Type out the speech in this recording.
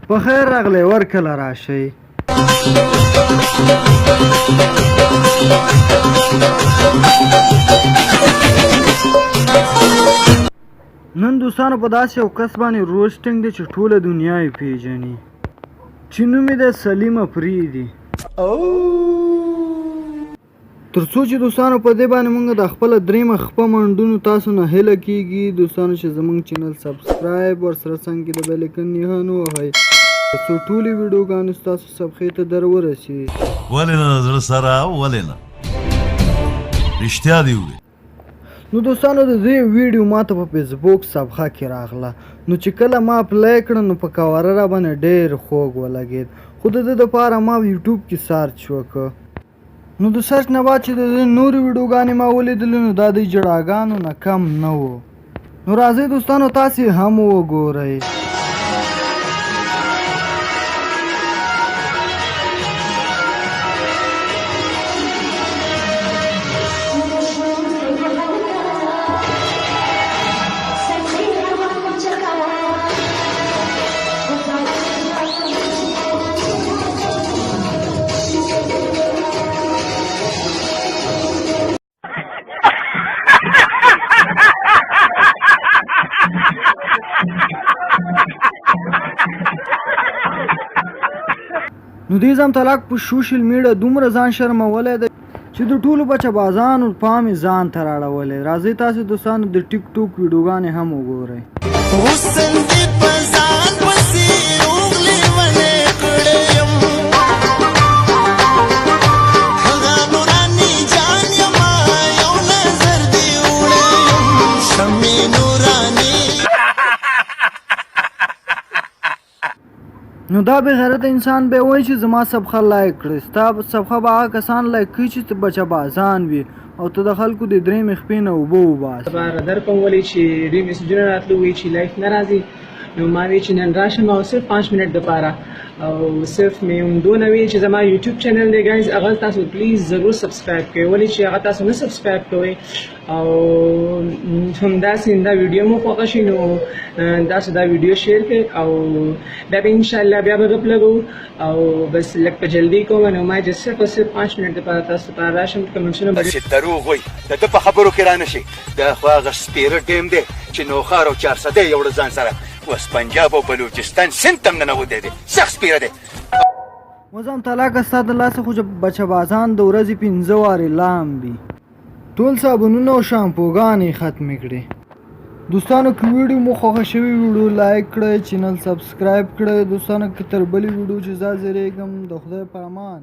په خیر راغلی ورکله راشئ. نن دوستانو په داسې یو کس باندې روسټینګ دی چې ټوله دنیا یې پیژني، چې نوم یې دی سلیم افریدي. تر څو چې دوستانو په دې باندې موږ د خپله دریمه خپه منډونو تاسو نه هیله کېږي دوستانو چې زموږ چینل سبسکرایب ورسره څنګ کې د بیل ایکن نښان ووهئ تر څو ټولې ویډیوګانې ستاسو صفحې ته در ورسي. ولې نه زړه سره ولې نه رښتیا دې ووایي. نو دوستانو د دې ویډیو ماته په فیسبوک صفحه کې راغله، نو چې کله ما پلی کړه نو په کوره را باندې ډېر خوږ ولګېد، خو د دې دپاره ما یوټیوب کې سرچ وکړه. نو د سرچ نه بعد چې د دې نورې ویډیوګانې ما ولیدلې نو دا د جړاګانو نه کم نه و. نو راځئ دوستانو تاسې هم وګورئ. نو دې ځم طلاق په سوشل میډیا دومره ځان شرمولی دی چې د ټولو بچه بازانو پام یې ځان ته راړولی. راځئ تاسې دوستانو د ټیک ټوک ویډیوګانې هم وګورئ. نو دا بې غیرته انسان به وایي چې زما صفحه لایک کړئ، ستا صفحه به هغه کسان لایک کوي چې بچه بازان وي او ته د خلکو د درې مخپې نه اوبه وباسې. در کوم ولې چې ډېر میسیجونه راتلو وایي چې لایک نه راځي، نو ما وی چې نن راشم او صرف 5 منټ دپاره او صرف مې همدونه وی چې زما یوټیوب چینل دی ګایز هغه تاسو پلیز ضرور سبسکرایب کړئ، ولې چې هغه تاسو نه سبسکرایب کوئ او همداسې دا ویډیو مو خوښه شي نو تاسو دا ویډیو شیر کړئ او بیا به انشاءالله بیا به غپ لګو او بس لږ په جلدي کوم نو ما چې صرف او صرف 5 منټ دپاره تاسو ته راشم کمنټونه به چې دروغ وایي د ده په خبرو کې رانه شي دا خو هغه سپېره ډیم دی چې نوخار او 400 یې وړه ځان سره اوس پنجاب او بلوچستان سند ته هم ننوتی دی سخت سپېره دی. وزم طلاقه ستا د لاسه خو بچه بازان د ورځې 15 وارې لامبي، ټول صابونونه او شامپوګانې ختمې کړې. دوستانو که ویډیو مو خوښه شوي ویډیو لایک کړئ، چینل سبسکرایب کړئ. دوستانو که تر بلې ویډیو چې زه زیریږم د خدای په امان.